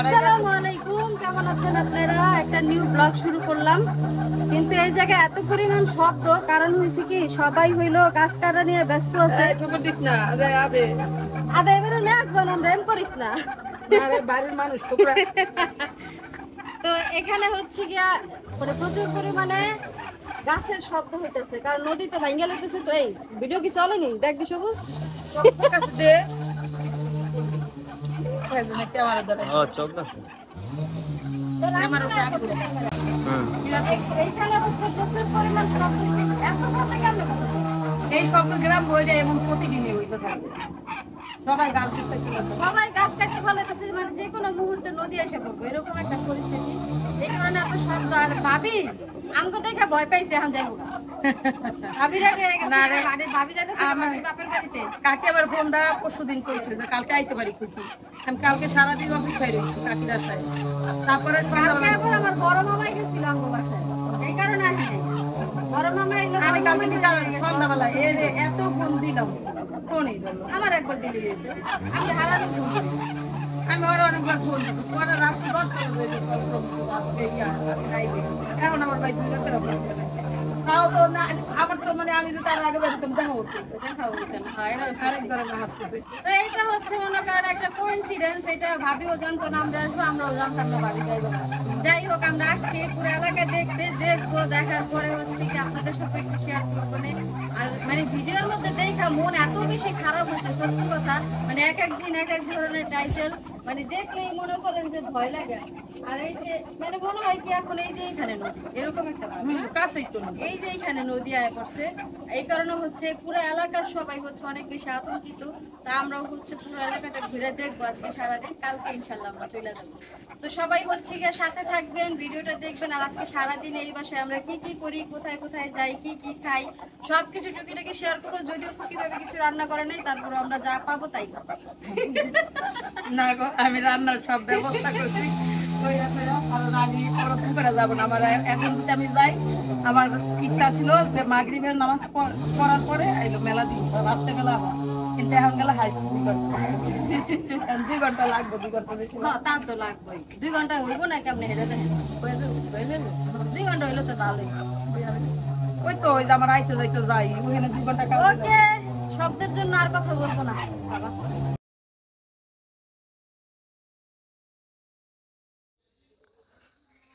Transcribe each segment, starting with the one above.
আসসালামু আলাইকুম, কেমন আছেন আপনারা? একটা নিউ ব্লগ শুরু করলাম, কিন্তু এই জায়গায় এত পরিমাণ শব্দ, কারণ হয়েছে কি সবাই হইলো গাছ কাটা নিয়ে ব্যস্ত আছে। আদে এবারে ম্যাচ বানাম রেম করিস না, বাড়ির মানুষ তো এখানে হচ্ছে গিয়া মানে প্রচুর পরিমাণে গাছের শব্দ হইতেছে, কারণ নদীতে ভাঙ্গা লাগতেছে। তো এই ভিডিও কি চলেনি? দেখ দি সবুজ এই শব্দ গ্রাম হয়ে যায় এবং প্রতিদিনই হইতে থাকে। সবাই গাছ কাটতে ফেলাইতেছে, মানে যে কোনো মুহূর্তে নদী এসে পড়বো, এরকম একটা পরিস্থিতি। এই কারণে এত শব্দ। আর ভাবি আমগো দেখে ভয় পাইছে, এখন যাইবো কাকে আবার ফোন দা পরশুদিন কইছে যে কালকে আইতে পারি খুকি। আমি কালকে সারাদিন অপেক্ষায় রয়েছি কাকির আশায়। তারপরে আমার বড় মামাই গেছিল আমগো বাসায়, এই কারণে বড় মামাই আমি কালকে সন্ধ্যাবেলা এত ফোন দিলাম, ফোনই ধরলো। আমার একবার দিলি আমি হারাদিন ফোন করি, আমি ওরা অনেকবার ফোন দিচ্ছি। পরে রাত্রি 10টা বাজে এখন আমার ভাই তাও তো না, আমার তো মানে আমি তো তার আগে বাড়িতাম দেখা হতো এইটা হচ্ছে মনে করেন একটা কোইন্সিডেন্স। এটা ভাবিও জানতো না আমরা আসবো, আমরাও জানতাম না ভাবি যাইবো। যাই হোক, আমরা আসছি পুরো এলাকা দেখবো। দেখার পরে হচ্ছে কি আপনাদের সাথে একটু শেয়ার করবো। আর মানে ভিডিওর মধ্যে দেখা মন এত বেশি খারাপ হচ্ছে, সত্যি কথা। মানে এক এক দিন এক এক ধরনের টাইটেল, মানে দেখলেই মনে করেন যে ভয় লাগে। আর এই যে মানে মনে হয় কি এখন এই যে এখানে নদী, এরকম একটা কাছেই তো এই যে এখানে নদী আয় পড়ছে। এই কারণে হচ্ছে পুরো এলাকার সবাই হচ্ছে অনেক বেশি আতঙ্কিত। তা আমরাও হচ্ছে পুরো এলাকাটা ঘুরে দেখবো আজকে সারাদিন, কালকে ইনশাল্লাহ আমরা চলে যাবো। তো সবাই হচ্ছে গিয়ে সাথে থাকবেন, ভিডিওটা দেখবেন। আর আজকে সারাদিন এই বাসায় আমরা কি কি করি, কোথায় কোথায় যাই, কি কি খাই, সবকিছু টুকিটাকি শেয়ার করবো। যদিও কিভাবে কিছু রান্না করে নাই, তারপর আমরা যা পাবো তাই খাবো। না গো, আমি রান্নার সব ব্যবস্থা করছি। যাবো না, আমার এখন যদি আমি যাই, আমার ইচ্ছা ছিল যে মাগরিবের নামাজ পড়ার পরে মেলা দিই, রাত্রে মেলা হয়। কিন্তু এখন গেলে হাই 2 ঘন্টা লাগবে, 2 ঘন্টা বেশি। তা তো লাগবেই, 2 ঘন্টা হইবো না কেমনে হেরে দেন? 2 ঘন্টা হইলে তো ভালোই। ওই তো ওই যে আমার আইতে যাইতে যাই, ওখানে 2 ঘন্টা কাজ। ওকে, শব্দের জন্য আর কথা বলবো না।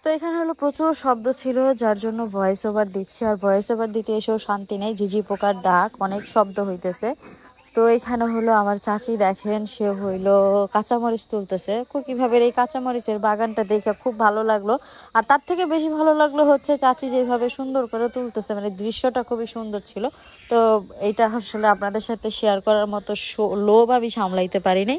তো এখানে হলো প্রচুর শব্দ ছিল, যার জন্য ভয়েস ওভার দিচ্ছি। আর ভয়েস ওভার দিতে এসেও শান্তি নেই, ঝিঝি পোকার ডাক, অনেক শব্দ হইতেছে। তো এখানে হলো আমার চাচি, দেখেন সে হইলো কাঁচামরিচ তুলতেছে। কিভাবে এই কাঁচামরিচের বাগানটা দেখে খুব ভালো লাগলো। আর তার থেকে বেশি ভালো লাগলো হচ্ছে চাচি যেভাবে সুন্দর করে তুলতেছে, মানে দৃশ্যটা খুবই সুন্দর ছিল। তো এইটা আসলে আপনাদের সাথে শেয়ার করার মতো লোভ আমি সামলাইতে পারিনি,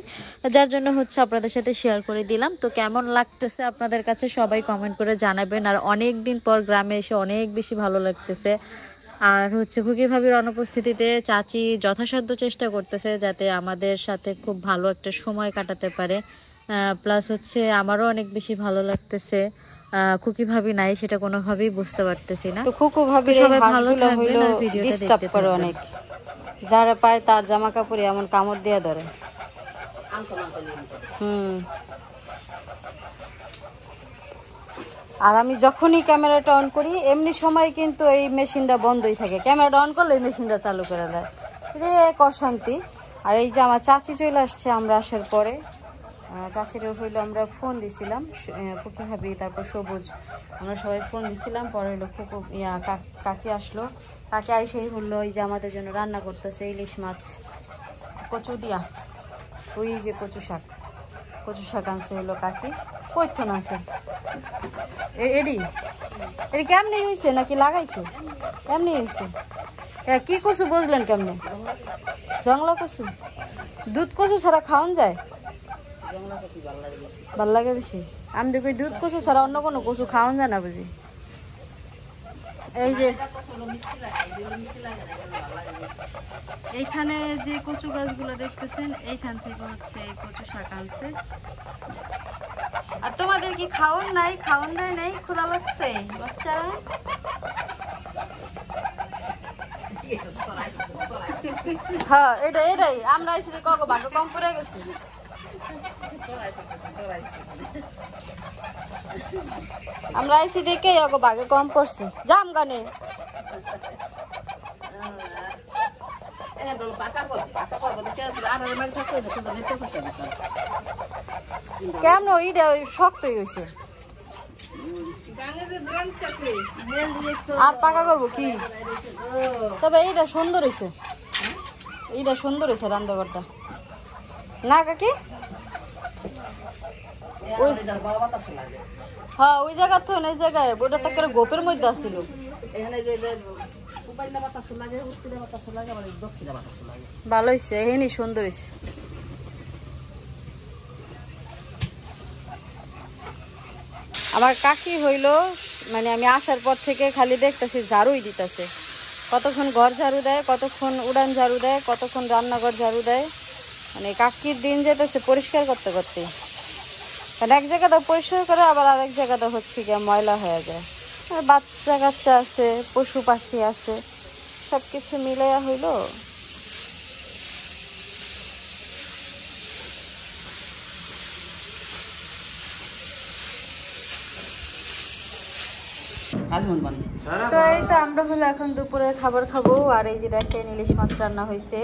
যার জন্য হচ্ছে আপনাদের সাথে শেয়ার করে দিলাম। তো কেমন লাগতেছে আপনাদের কাছে সবাই কমেন্ট করে জানাবেন। আর অনেক দিন পর গ্রামে এসে অনেক বেশি ভালো লাগতেছে। আর হচ্ছে খুকি ভাবির অনুপস্থিতিতে চাচি যথাসাধ্য চেষ্টা করতেছে যাতে আমাদের সাথে খুব ভালো একটা সময় কাটাতে পারে। প্লাস হচ্ছে আমারও অনেক বেশি ভালো লাগতেছে। খুকি ভাবি নাই সেটা কোনোভাবেই বুঝতে পারতেছি না। তো খুকু ভাবি সবাই ভালো থাকবেন আর ভিডিওটা ডিস্টার্ব করে অনেক, যারা পায় তার জামা কাপড়ে এমন কামড় দিয়ে ধরে। আর আমি যখনই ক্যামেরাটা অন করি এমনি সময় কিন্তু এই মেশিনটা বন্ধই থাকে, ক্যামেরাটা অন করলে এই মেশিনটা চালু করে দেয়। এটা এক অশান্তি। আর এই যে আমার চাচি চলে আসছে আমরা আসার পরে। চাচিরও হইলো আমরা ফোন দিছিলাম, খুকি ভাবি তারপর সবুজ, আমরা সবাই ফোন দিছিলাম। পরে হইলো কাকি আসলো, কাকি আইসেই হলো এই যে আমাদের জন্য রান্না করতেছে ইলিশ মাছ কচু দিয়া। ওই যে কচু শাক আনছে হলো কাকি। কইথন আনছে এডি কেমনি হয়েছে নাকি লাগাইছে? এমনি হয়েছে। কি কচু বুঝলেন কেমনে? জংলা কচু। দুধ কচু ছাড়া খাওয়ান যায়? ভাল লাগে বেশি। আমি দেখি দুধ কচু ছাড়া অন্য কোনো কচু খাওয়ান যায় না বুঝি। এই যে এইখানে যে কচু গাছগুলো দেখতেছেন, এইখান থেকে হচ্ছে এই কচু শাক আনছে। আর তোমাদের কি খাওয়ান নাই, খাওয়ান দেয় নাই? ক্ষুধা লাগছে বাচ্চারা? হ্যাঁ এটাই আমরা এসে ভাগ্য কম পড়ে গেছি। আমরা আইসি দেখে বাঘে কম পড়ছে জাম গানে কেমন ওইটা শক্তই হয়েছে আর পাকা করবো কি তবে এইটা সুন্দর হয়েছে এইটা সুন্দর হয়েছে রান্নাঘরটা না কাকি হ্যাঁ ওই জায়গা তো এই জায়গায় ওটা তো একটা গোপের মধ্যে আসছিল ভালো হয়েছে এখানে সুন্দর হয়েছে আমার কাকি হইলো মানে আমি আসার পর থেকে খালি দেখতেছি ঝাড়ুই দিতেছে কতক্ষণ ঘর ঝাড়ু দেয় কতক্ষণ উড়ান ঝাড়ু দেয় কতক্ষণ রান্নাঘর ঝাড়ু দেয় মানে কাকির দিন যেতেছে পরিষ্কার করতে করতে কারণ এক জায়গাটা পরিষ্কার করে আবার আরেক জায়গাটা হচ্ছে গিয়ে ময়লা হয়ে যায় আর বাচ্চা কাচ্চা আছে পশু পাখি আছে সব কিছু মিলাইয়া হইলো তো এই তো আমরা হলো এখন দুপুরের খাবার খাবো আর এই যে দেখেন ইলিশ মাছ রান্না হয়েছে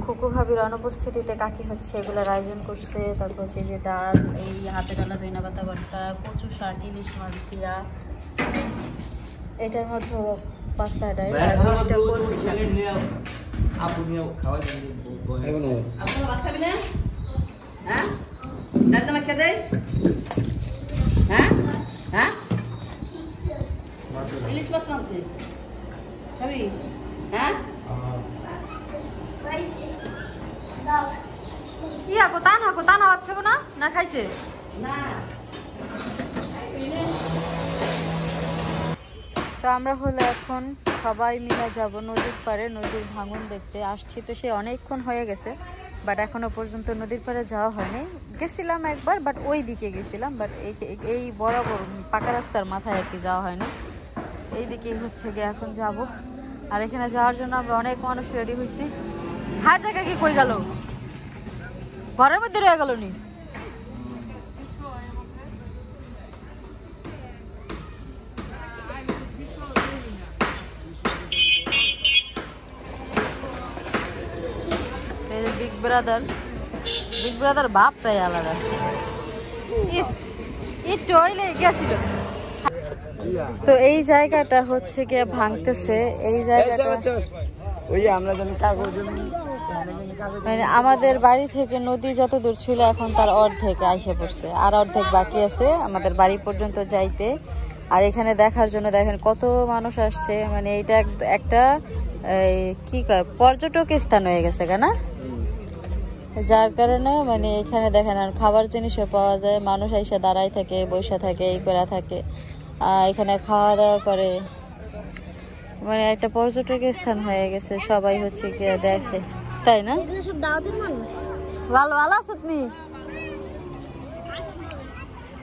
খুকু ভাবির অনুপস্থিতিতে কাকি হচ্ছে এগুলোর আয়োজন করছে তারপর হচ্ছে যে ডাল এই হাতে ডালা ধইনা পাতা ভর্তা কচু শাক ইলিশ মাছ দিয়া এটার মধ্যে পাস্তা ডাল ইলিশ মাছ আনছে খাবি হ্যাঁ ইয়াকো তান হাত খাবো না না খাইছে না তো আমরা হলো এখন সবাই মিলে যাব নদীর পাড়ে নদীর ভাঙন দেখতে আসছি তো সে অনেকক্ষণ হয়ে গেছে বাট এখনো পর্যন্ত নদীর পাড়ে যাওয়া হয়নি গেছিলাম একবার বাট ওই দিকে গেছিলাম বাট এই বরাবর পাকা রাস্তার মাথায় আর কি যাওয়া হয়নি এই দিকেই হচ্ছে গিয়ে এখন যাব আর এখানে যাওয়ার জন্য আমরা অনেক মানুষ রেডি হয়েছি হ্যাঁ জায়গা কি কই গেল ঘরের মধ্যে রয়ে গেল নি বিগ ব্রাদার বাপটাই আলাদা একটু হইলে গেছিল তো এই জায়গাটা হচ্ছে গিয়ে ভাঙতেছে এই জায়গাটা মানে আমাদের বাড়ি থেকে নদী যত দূর ছিল এখন তার অর্ধেক আইসে পড়ছে আর অর্ধেক বাকি আছে আমাদের বাড়ি পর্যন্ত যাইতে আর এখানে দেখার জন্য দেখেন কত মানুষ আসছে মানে এইটা একটা কি কয় পর্যটক স্থান হয়ে গেছে কেন যার কারণে মানে এখানে দেখেন আর খাবার জিনিসও পাওয়া যায় মানুষ এসে দাঁড়ায় থাকে বসে থাকে এই করা থাকে এখানে খাওয়া দাওয়া করে মানে একটা পর্যটক স্থান হয়ে গেছে সবাই হচ্ছে গিয়ে দেখে তাই না ভালো ভালো আছো তুমি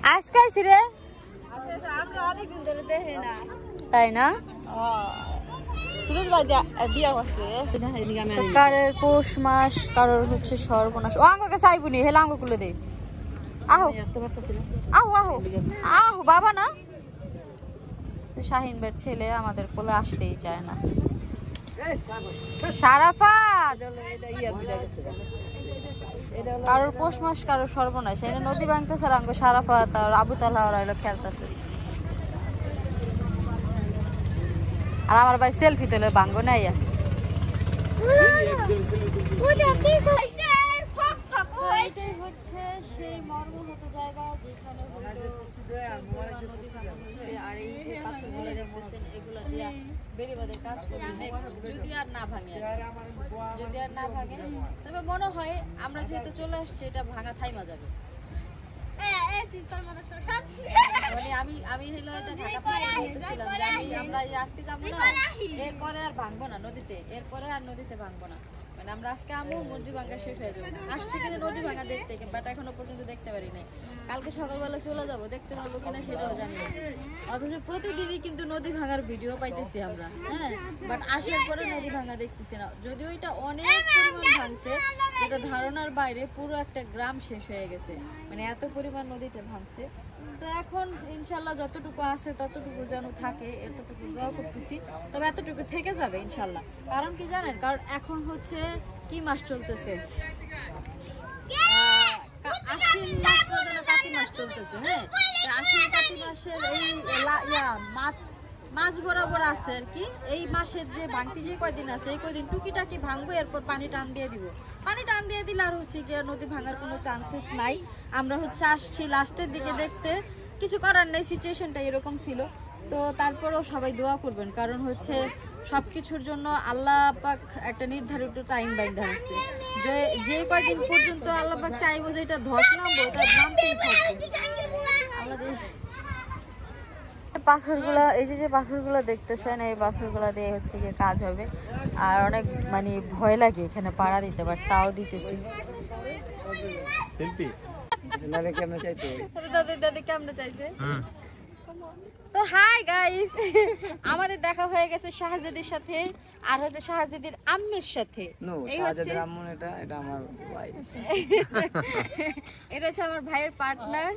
আজকে আইছি রে তাই না কারোর পৌষ মাস কারোর হচ্ছে সর্বনাশ ও আঙ্গকে চাইবুনি হেলে আঙ্গ খুলে দে আহো আহো আহো আহো বাবা না শাহিন বের ছেলে আমাদের কোলে আসতেই চায় না সারাফাত কারোর পৌষ মাস কারোর সর্বনাশ এটা নদী ভাঙতেছে আর আঙ্গ সারাফাত আর আবু তালহা ওরা এলো খেলতেছে আর আমার ভাই সেলফি তোলে ভাঙ্গো না ইয়া হচ্ছে সেই মর্মহত জায়গা যেখানে আর এই যে পাথরগুলো দেখতেছেন এগুলো দিয়ে বেরিবাদের কাজ করবে নেক্সট যদি আর না ভাঙে তবে মনে হয় আমরা যেহেতু চলে আসছি এটা ভাঙা থাইমা যাবে মানে আমি হলো এটা ঢাকা থেকে বলতেছিলাম যে আমরা আজকে যাবো না এরপরে আর ভাঙবো না নদীতে ভাঙবো না মানে আমরা আজকে নদী ভাঙা শেষ হয়ে যাবো আসছি কিন্তু নদী ভাঙা দেখতে বাট এখনো পর্যন্ত দেখতে পারি নাই কালকে সকালবেলা চলে যাবো দেখতে পারবো কিনা সেটাও জানি না অথচ প্রতিদিনই কিন্তু নদী ভাঙার ভিডিও পাইতেছি আমরা হ্যাঁ বাট আসার পরে নদী ভাঙা দেখতেছি না যদিও এটা অনেক পরিমাণ ভাঙছে যেটা ধারণার বাইরে। পুরো একটা গ্রাম শেষ হয়ে গেছে, মানে এত পরিমাণ নদীতে ভাঙছে। তো এখন ইনশাল্লাহ যতটুকু আছে ততটুকু যেন থাকে, এতটুকু দোয়া করতেছি। তবে এতটুকু থেকে যাবে ইনশাল্লাহ। কারণ কি জানেন, কারণ এখন হচ্ছে কি মাস চলতেছে, আশ্বিন মাস না যেন কাতি মাস চলতেছে। হ্যাঁ, আশ্বিন কাতি মাসের এই মাছ বরাবর আছে আর কি। এই মাসের যে ভাঙতি যে কয়দিন আছে, এই কয়দিন টুকিটাকি ভাঙবো, এরপর পানি টান দিয়ে দিব। পানি টান দিয়ে দিলে আর হচ্ছে কি নদী ভাঙার কোনো চান্সেস নাই। আমরা হচ্ছে আসছি লাস্টের দিকে দেখতে, কিছু করার নেই, সিচুয়েশনটা এরকম ছিল। তো তারপরেও সবাই দোয়া করবেন, কারণ হচ্ছে সব কিছুর জন্য আল্লাহ পাক একটা নির্ধারিত টাইম বাইন্ধা রাখছে। যে কয়দিন পর্যন্ত আল্লাহ পাক চাইবো যে এটা ধস নামবো, এটা নামতেই থাকবে। পাথরগুলা, এই যে পাথরগুলো দেখতেছেন, এই পাথরগুলা দিয়ে হচ্ছে গিয়ে কাজ হবে। আর অনেক মানে ভয় লাগে এখানে পাড়া দিতে, বাট তাও দিতেছি। দাদি কেমনে চাইছে। তো হাই গাইস, আমাদের দেখা হয়ে গেছে শাহজাদির সাথে, আর হচ্ছে শাহজাদির আম্মের সাথে। এটা হচ্ছে আমার ভাইয়ের পার্টনার।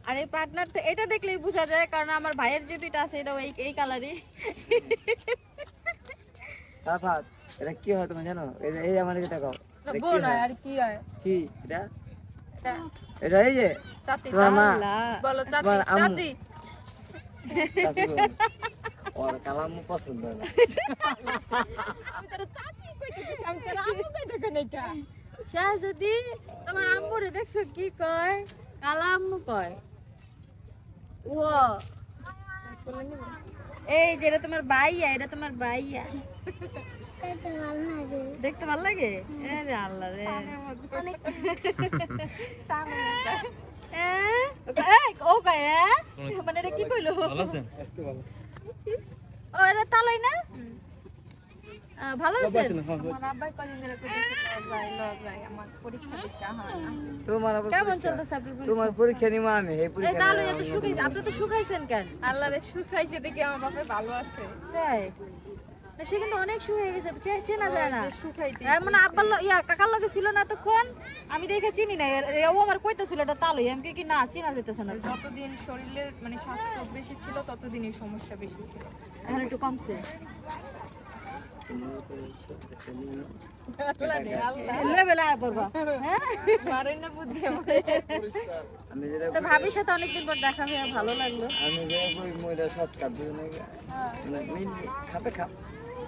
আর এই পার্টনার তো এটা দেখলেই বোঝা যায়, কারণ আমার ভাইয়ের যে দুইটা আছে এটাও এই কালারই। এটা কি হয় তুমি জানো? এই আমাদের দেখাও বোন হয় আর কি হয়? কি এটা? এটা এই যে চাচি। তোমার মা বলো চাচি। চাচি ওর কালাম পছন্দ না। আমি তোর চাচি কইতেছি, আমি তোর আম্মু কইতে কই না। শাহজাদি তোমার আম্মুরে দেখছো কি কয়? কালা আম্মু কয়। ও এই যে এটা তোমার ভাইয়া, এটা তোমার ভাইয়া। দেখতে ভালো লাগে? আরে আল্লাহ রে, ও কয় মানে এটা কি কইলো? ও এটা তালাই না? ভালো আছে। আমার আব্বাই কদিন ধরে কইতেছে যাই আমার পরীক্ষা দিতে হয় না। কেমন চলতেছে আপনার? তোমার পরীক্ষা নিমা আমি এই এই পরীক্ষা তালু এত শুকাইছে, আপনি তো শুকাইছেন কেন? আল্লাহরে শুকাইছে দেখি আমার বাপে ভালো আছে। তাই সে কিন্তু অনেক শুকিয়ে গেছে, চেনা যায় না। শুকাইতে মানে আব্বার কাকার লগে ছিল না তখন, আমি দেখে চিনি না। ও আমার কইতেছিল এটা তালুই, আমি কি না চিনা যেতেছে না। যতদিন শরীরের মানে স্বাস্থ্য বেশি ছিল ততদিনই সমস্যা বেশি ছিল। এখন একটু কমছে। লেভেল আয়া পড়বা। হ্যাঁ, মারেন না বুদ্ধি আমার। আমি যেটা তো ভাবির সাথে অনেকদিন পর দেখা হয়ে ভালো লাগলো। আমি যেটা কই মইদা সব কাট দুজনে খাপে খাপ।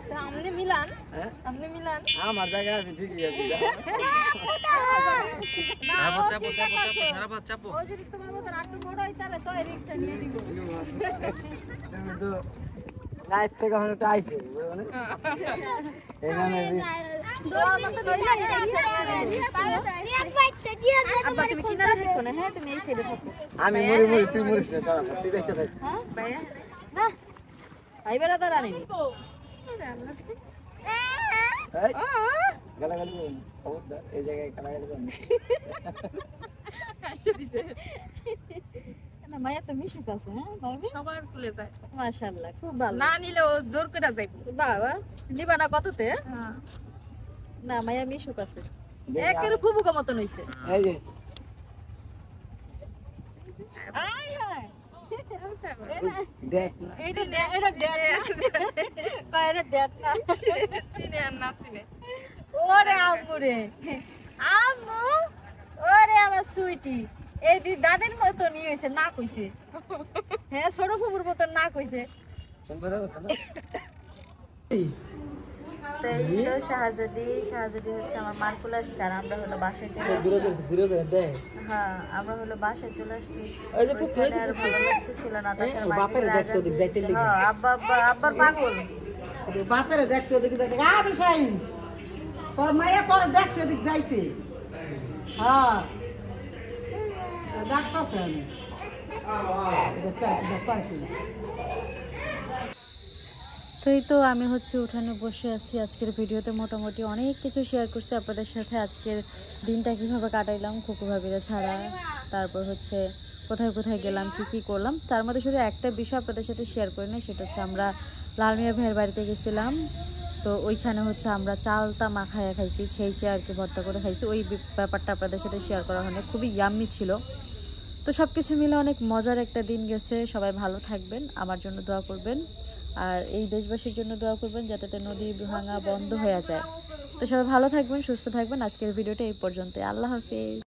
তা আমনে মিলান, হ্যাঁ আমনে মিলান। আমার জায়গা আমি ঠিকই আছি। ও যদি তোমার মতন আটটু বড় হয় তাহলে তো এই রিস্কটা নিয়ে দিব। তুমি তো লাইফ থেকে এখন একটা আইছে এখানে তোমার মতন হইলে এই রিস্কটা নিয়ে নিব। আব্বা তুমি কিনারে থাকো না, হ্যাঁ তুমি এই সাইডে থাকো। আমি মরি মরি তুই মরিস না সারা তুই বেঁচে থাক। হ্যাঁ ভাইয়া না ভাই বেড়া তো রানি এই গালাগালি করুন খবরদার এই জায়গায় গালাগালি করুন। না মায়া তো মিশুক আছে। হ্যাঁ ভাবি সবার ফুলে যায়। মাশাআল্লাহ খুব ভালো। না নিলে ও জোর করে যাইব। বাবা নিবা না কততে? হ্যাঁ না মায়া মিশুক আছে, একের ফুবুকা মতন হইছে। এই যে আই হায় দেখ না এটা এটা বাইরে ডেট না। চিনে আর না চিনে। ওরে আম্মু রে, আম্মু ওরে আমার সুইটি, এই দাদির মতনই হইছে, না কইছে। হ্যাঁ ছোট ফুবুর মতন না কইছে। সম্পর্ক আছে না তো এই তো শাহজাদি হচ্ছে আমার মারকুল আসছে, আর আমরা হলো বাসায় চলে আসছি। হ্যাঁ আমরা হলো বাসায় চলে আসছি। ওইখানে আর ভালো লাগতেছিল না, তাছাড়া হ্যাঁ আব্বার পাগল। বাপেরে দেখছে ওদিকে যাইতে আরে শাহিন তোর মাইয়া তোর দেখছে ওদিকে যাইতে। হ্যাঁ ডাক্তারছে আমি তো এই তো আমি হচ্ছে উঠানে বসে আছি। আজকের ভিডিওতে মোটামুটি অনেক কিছু শেয়ার করছি আপনাদের সাথে। আজকের দিনটা কীভাবে কাটাইলাম খুকু ভাবিরা ছাড়া, তারপর হচ্ছে কোথায় কোথায় গেলাম, কি করলাম, তার মধ্যে শুধু একটা বিষয় আপনাদের সাথে শেয়ার করি না, সেটা হচ্ছে আমরা লালমিয়া ভাইয়ের বাড়িতে গেছিলাম। তো ওইখানে হচ্ছে আমরা চালতা মাখায়া খাইছি, ছেঁচে আর কি ভর্তা করে খাইছি। ওই ব্যাপারটা আপনাদের সাথে শেয়ার করা হয়, খুবই ইয়াম্মি ছিল। তো সব কিছু মিলে অনেক মজার একটা দিন গেছে। সবাই ভালো থাকবেন, আমার জন্য দোয়া করবেন, আর এই দেশবাসীর জন্য দোয়া করবেন যাতে নদী ভাঙা বন্ধ হয়ে যায়। তো সবাই ভালো থাকবেন, সুস্থ থাকবেন। আজকের ভিডিওটা এই পর্যন্ত। আল্লাহ হাফেজ।